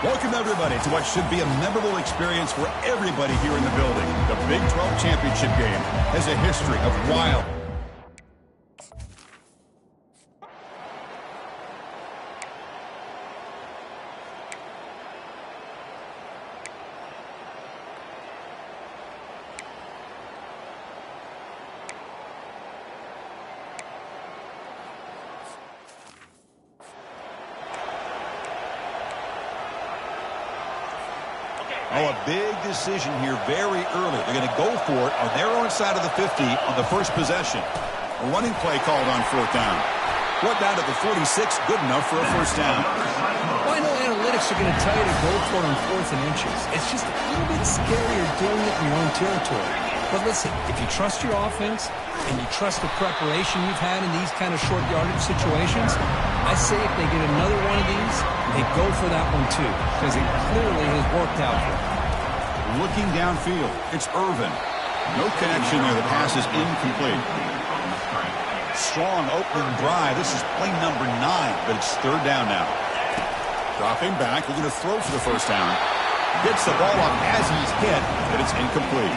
Welcome, everybody, to what should be a memorable experience for everybody here in the building. The Big 12 Championship game has a history of wild. Oh, a big decision here very early. They're going to go for it on their own side of the 50 on the first possession. A running play called on fourth down. Brought down to the 46, good enough for a first down. Well, I know analytics are going to tell you to go for it on fourth and inches. It's just a little bit scarier doing it in your own territory. But listen, if you trust your offense and you trust the preparation you've had in these kind of short yardage situations, I say if they get another one of these, they go for that one too, because it clearly has worked out for them. Looking downfield, it's Irvin. No connection there. The pass is incomplete. Strong opening drive. This is play number 9, but it's third down now. Dropping back, looking to throw for the first down. Gets the ball up as he's hit, but it's incomplete.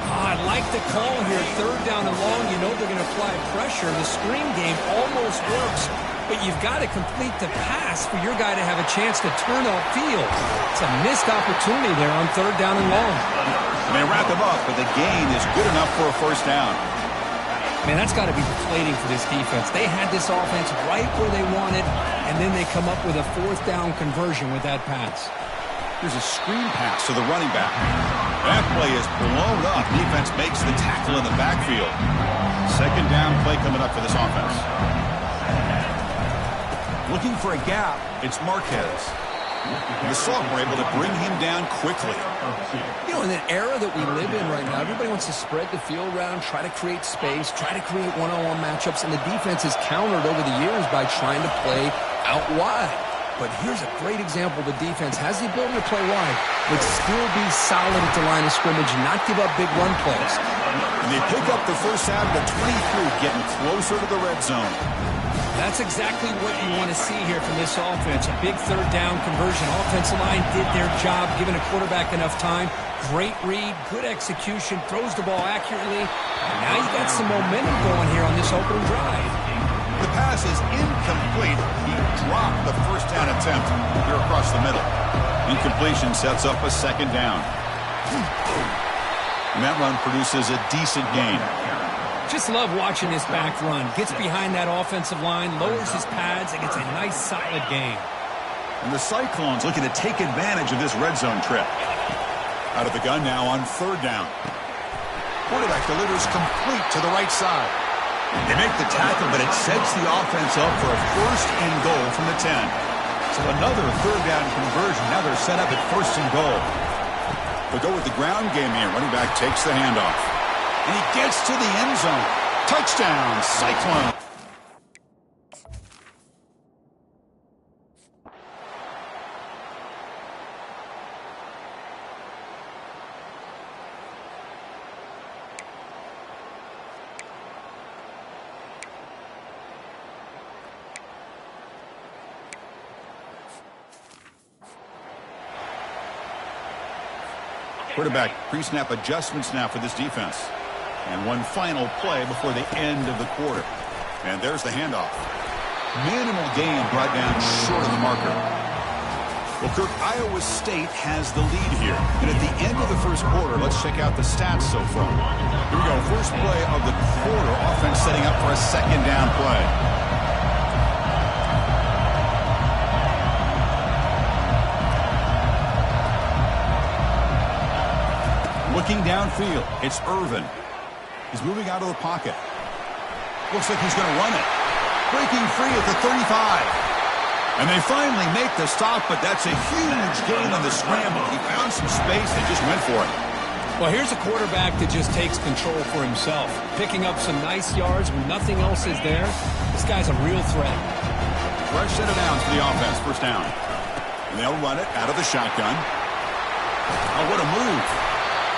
I like the call here. Third down and long. You know they're going to apply pressure. The screen game almost works, but you've got to complete the pass for your guy to have a chance to turn upfield. It's a missed opportunity there on third down and long. And they wrap him up, but the gain is good enough for a first down. Man, that's got to be deflating for this defense. They had this offense right where they wanted, and then they come up with a fourth down conversion with that pass. Here's a screen pass to the running back. That play is blown up. Defense makes the tackle in the backfield. Second down play coming up for this offense. Looking for a gap, it's Marquez. The sophomore able to bring him down quickly. You know, in the era that we live in right now, everybody wants to spread the field around, try to create space, try to create one-on-one matchups, and the defense has countered over the years by trying to play out wide. But here's a great example. The defense has the ability to play wide, but still be solid at the line of scrimmage and not give up big run plays. And they pick up the first down to 23, getting closer to the red zone. That's exactly what you want to see here from this offense. A big third down conversion. Offensive line did their job, giving a quarterback enough time. Great read, good execution, throws the ball accurately. And now you got some momentum going here on this opening drive. The pass is incomplete. He dropped the first down attempt here across the middle. Incompletion sets up a second down. And that run produces a decent gain. Just love watching this back run. Gets behind that offensive line, lowers his pads, and gets a nice solid gain. And the Cyclones looking to take advantage of this red zone trip. Out of the gun now on third down. Quarterback delivers complete to the right side. They make the tackle, but it sets the offense up for a first and goal from the 10. So another third down conversion. Now they're set up at first and goal. They'll go with the ground game here. Running back takes the handoff. And he gets to the end zone. Touchdown, Cyclone. Quarterback pre-snap adjustments now for this defense. And one final play before the end of the quarter. And there's the handoff. Minimal gain brought down short of the marker. Well, Kirk, Iowa State has the lead here. And at the end of the first quarter, let's check out the stats so far. Here we go. First play of the quarter. Offense setting up for a second down play. Looking downfield, it's Irvin. He's moving out of the pocket. Looks like he's going to run it. Breaking free at the 35. And they finally make the stop, but that's a huge gain on the scramble. He found some space and just went for it. Well, here's a quarterback that just takes control for himself. Picking up some nice yards when nothing else is there. This guy's a real threat. Fresh set of downs for the offense, first down. And they'll run it out of the shotgun. Oh, what a move.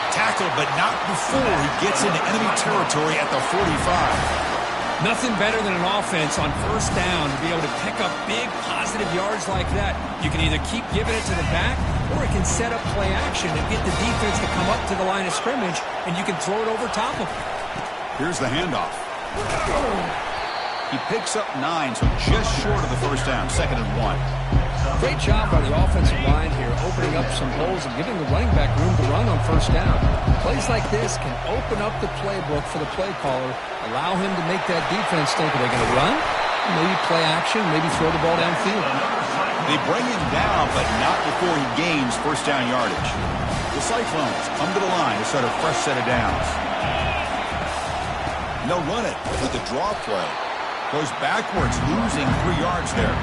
Tackle, but not before he gets into enemy territory at the 45. Nothing better than an offense on first down to be able to pick up big positive positive yards like that, you can either keep giving it to the back, or it can set up play action and get the defense to come up to the line of scrimmage, and you can throw it over top of them. Here's the handoff. He picks up 9, so just short of the first down, 2nd and 1. Great job by the offensive line here, opening up some holes and giving the running back room to run on first down. Plays like this can open up the playbook for the play caller, allow him to make that defense think, are they going to run? Maybe play action, maybe throw the ball downfield. They bring him down, but not before he gains first down yardage. The Cyclones come to the line to start a fresh set of downs. And they'll run it with the draw play. Goes backwards, losing 3 yards there.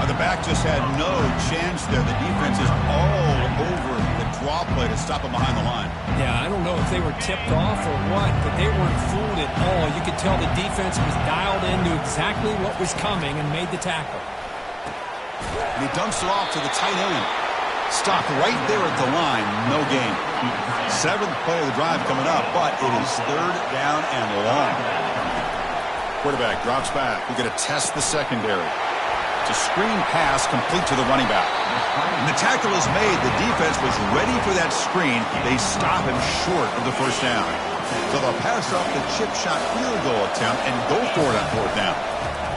The back just had no chance there. The defense is all over the draw play to stop him behind the line. Yeah, I don't know if they were tipped off or what, but they weren't fooled at all. You could tell the defense was dialed in, knew exactly what was coming, and made the tackle. And he dumps it off to the tight end. Stopped right there at the line. No gain. 7th play of the drive coming up, but it is 3rd down and long. Quarterback drops back. We're going to test the secondary. It's a screen pass complete to the running back. And the tackle is made. The defense was ready for that screen. They stop him short of the first down. So they'll pass up the chip shot field goal attempt and go for it on 4th down.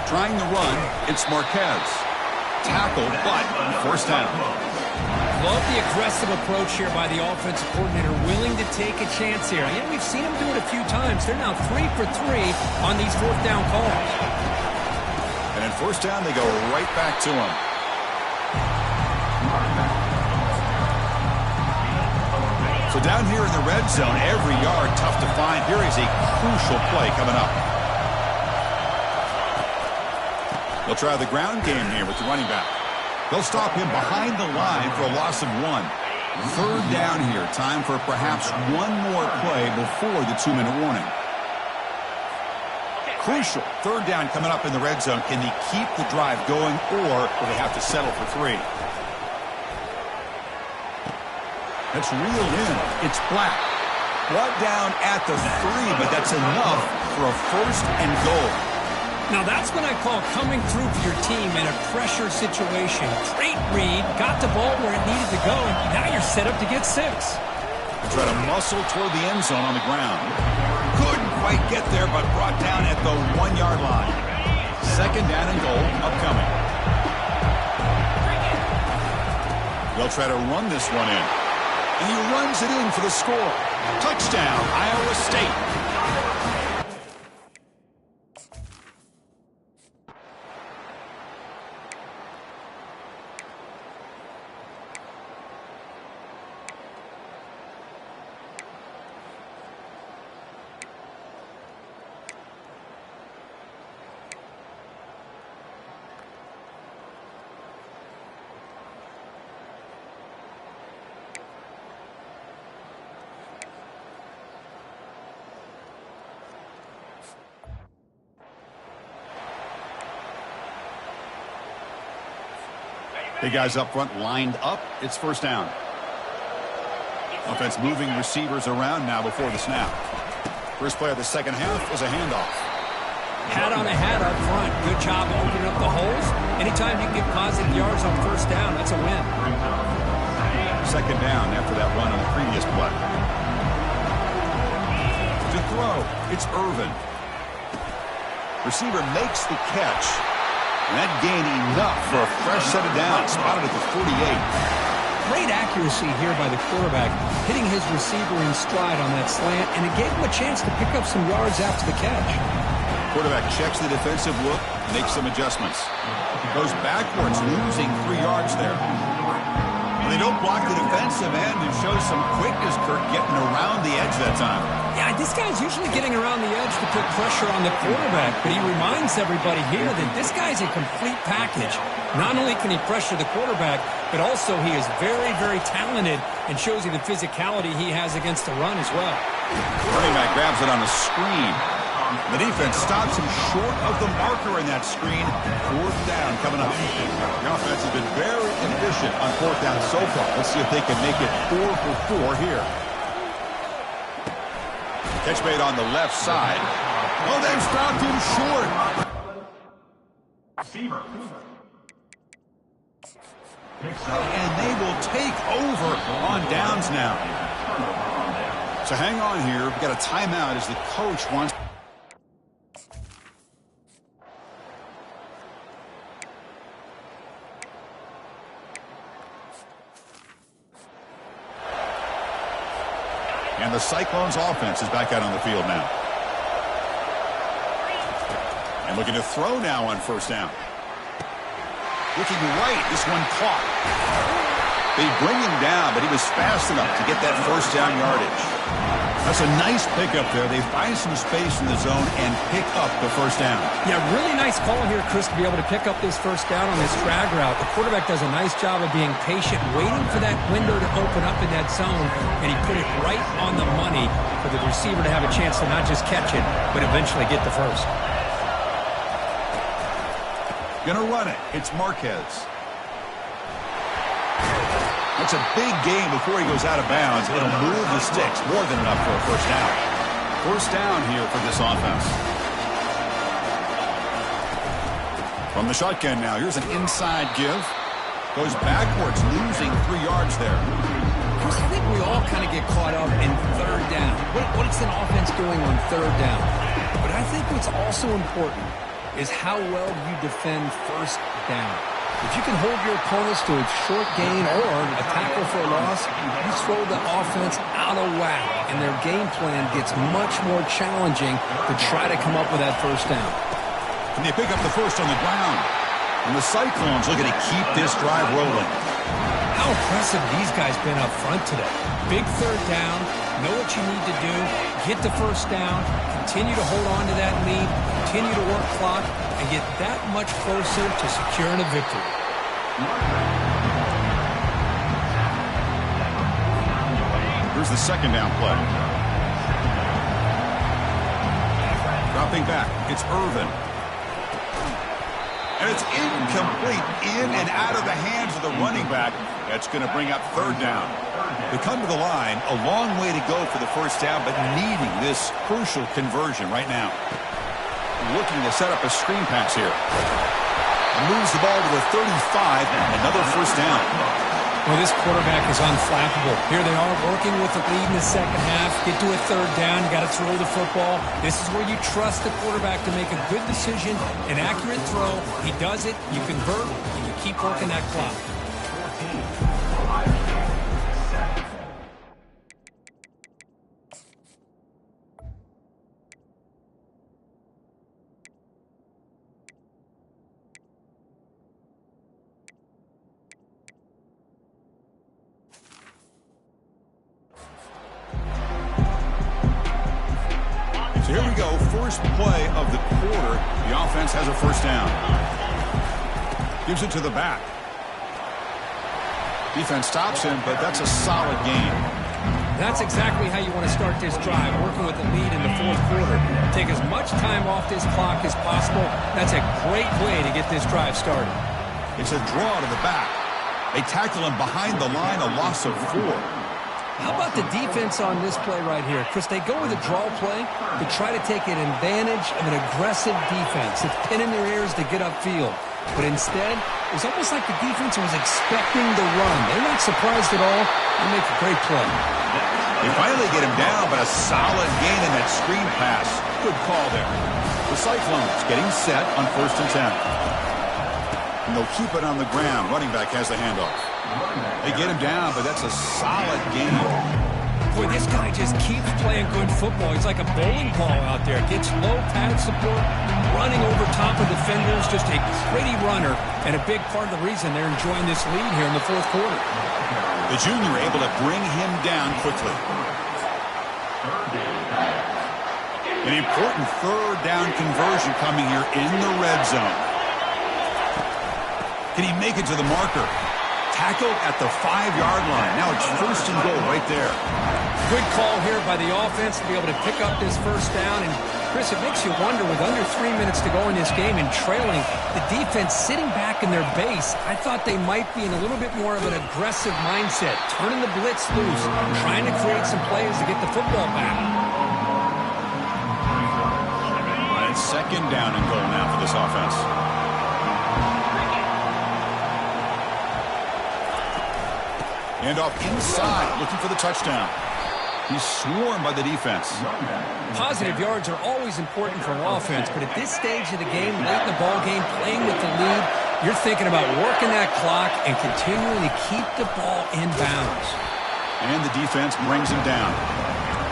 Trying the run, it's Marquez. Tackled, but first down. Love the aggressive approach here by the offensive coordinator, willing to take a chance here. And we've seen him do it a few times. They're now 3 for 3 on these 4th down calls. And in first down, they go right back to him. So down here in the red zone, every yard tough to find. Here is a crucial play coming up. They'll try the ground game here with the running back. They'll stop him behind the line for a loss of 1. 3rd down here. Time for perhaps one more play before the 2-minute warning. Crucial 3rd down coming up in the red zone. Can they keep the drive going, or will they have to settle for 3? That's reeled in. It's Black. Brought down at the 3, but that's enough for a 1st and goal. Now that's what I call coming through for your team in a pressure situation. Great read, got the ball where it needed to go, and now you're set up to get 6. They try to muscle toward the end zone on the ground. Couldn't quite get there, but brought down at the 1-yard line. 2nd down and goal upcoming. They'll try to run this one in. And he runs it in for the score. Touchdown, Iowa State. The guys up front lined up. It's first down. Offense moving receivers around now before the snap. First play of the second half is a handoff. Hat on a hat up front. Good job opening up the holes. Anytime you can get positive yards on first down, that's a win. 2nd down after that run on the previous play. To throw, it's Irvin. Receiver makes the catch. And that gained enough for a fresh set of downs, spotted at the 48. Great accuracy here by the quarterback, hitting his receiver in stride on that slant, and it gave him a chance to pick up some yards after the catch. Quarterback checks the defensive look, makes some adjustments. Goes backwards, losing 3 yards there. And they don't block the defensive end and show some quickness, Kirk, getting around the edge that time. Yeah, this guy's usually getting around the edge to put pressure on the quarterback, but he reminds everybody here that this guy's a complete package. Not only can he pressure the quarterback, but also he is very, very talented and shows you the physicality he has against the run as well. Running back grabs it on the screen. The defense stops him short of the marker in that screen. 4th down coming up. The offense has been very efficient on 4th down so far. Let's see if they can make it 4 for 4 here. Catch made on the left side. Oh, they've stopped him short. And they will take over on downs now. So hang on here. We've got a timeout as the coach wants. And the Cyclones offense is back out on the field now. And looking to throw now on first down. Looking right, this one caught. They bring him down, but he was fast enough to get that first down yardage. That's a nice pickup there. They find some space in the zone and pick up the first down. Yeah, really nice call here, Chris, to be able to pick up this first down on this drag route. The quarterback does a nice job of being patient, waiting for that window to open up in that zone, and he put it right on the money for the receiver to have a chance to not just catch it, but eventually get the first. Gonna run it. It's Marquez. That's a big gain before he goes out of bounds. It'll move the sticks. More than enough for a first down. First down here for this offense. From the shotgun now. Here's an inside give. Goes backwards, losing 3 yards there. Chris, I think we all kind of get caught up in third down. What's an offense doing on third down? But I think what's also important is how well you defend first down. If you can hold your opponents to a short gain or a tackle for a loss, you throw the offense out of whack, and their game plan gets much more challenging to try to come up with that first down. And they pick up the first on the ground. And the Cyclones looking to keep this drive rolling. How impressive these guys been up front today. Big third down, know what you need to do, get the first down, continue to hold on to that lead, continue to work clock, and get that much closer to securing a victory. Here's the second down play. Dropping back, it's Irvin. And it's incomplete, in and out of the hands of the running back. That's going to bring up third down. They come to the line, a long way to go for the first down, but needing this crucial conversion right now. Looking to set up a screen pass here. And moves the ball to the 35, and another first down. Well, this quarterback is unflappable. Here they are working with the lead in the second half. Get to a third down. You got to throw the football. This is where you trust the quarterback to make a good decision, an accurate throw. He does it. You convert, and you keep working that clock. So here we go, first play of the quarter. The offense has a first down. Gives it to the back. Defense stops him, but that's a solid gain. That's exactly how you want to start this drive, working with the lead in the fourth quarter. Take as much time off this clock as possible. That's a great way to get this drive started. It's a draw to the back. They tackle him behind the line, a loss of 4. How about the defense on this play right here? Chris, they go with a draw play to try to take an advantage of an aggressive defense. It's pinning their ears to get upfield. But instead, it was almost like the defense was expecting the run. They're not surprised at all. They make a great play. They finally get him down, but a solid gain in that screen pass. Good call there. The Cyclones getting set on 1st and 10. And they'll keep it on the ground. Running back has the handoff. They get him down, but that's a solid game. Boy, this guy just keeps playing good football. He's like a bowling ball out there. Gets low pad support, running over top of defenders. Just a pretty runner, and a big part of the reason they're enjoying this lead here in the fourth quarter. The junior able to bring him down quickly. An important third down conversion coming here in the red zone. Can he make it to the marker? Tackled at the 5-yard line. Now it's 1st and goal right there. Good call here by the offense to be able to pick up this first down. And, Chris, it makes you wonder, with under 3 minutes to go in this game and trailing, the defense sitting back in their base, I thought they might be in a little bit more of an aggressive mindset, turning the blitz loose, trying to create some plays to get the football back. And it's 2nd down and goal now for this offense. And off inside, looking for the touchdown. He's swarmed by the defense. Positive yards are always important for an offense, but at this stage of the game, late in the ball game, playing with the lead, you're thinking about working that clock and continuing to keep the ball in bounds. And the defense brings him down.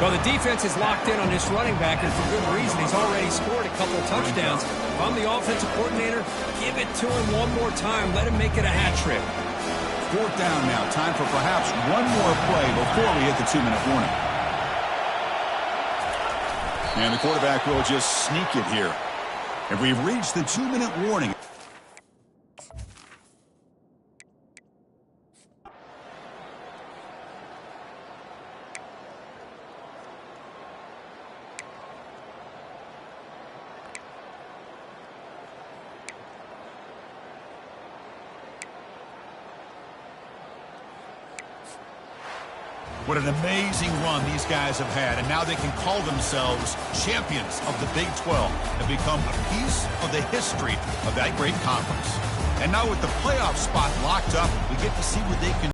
Well, the defense is locked in on this running back, and for good reason. He's already scored a couple of touchdowns. If I'm the offensive coordinator, give it to him one more time. Let him make it a hat trick. 4th down now. Time for perhaps one more play before we hit the 2-minute warning. And the quarterback will just sneak it here. And we've reached the 2-minute warning. What an amazing run these guys have had, and now they can call themselves champions of the Big 12 and become a piece of the history of that great conference. And now with the playoff spot locked up, we get to see what they can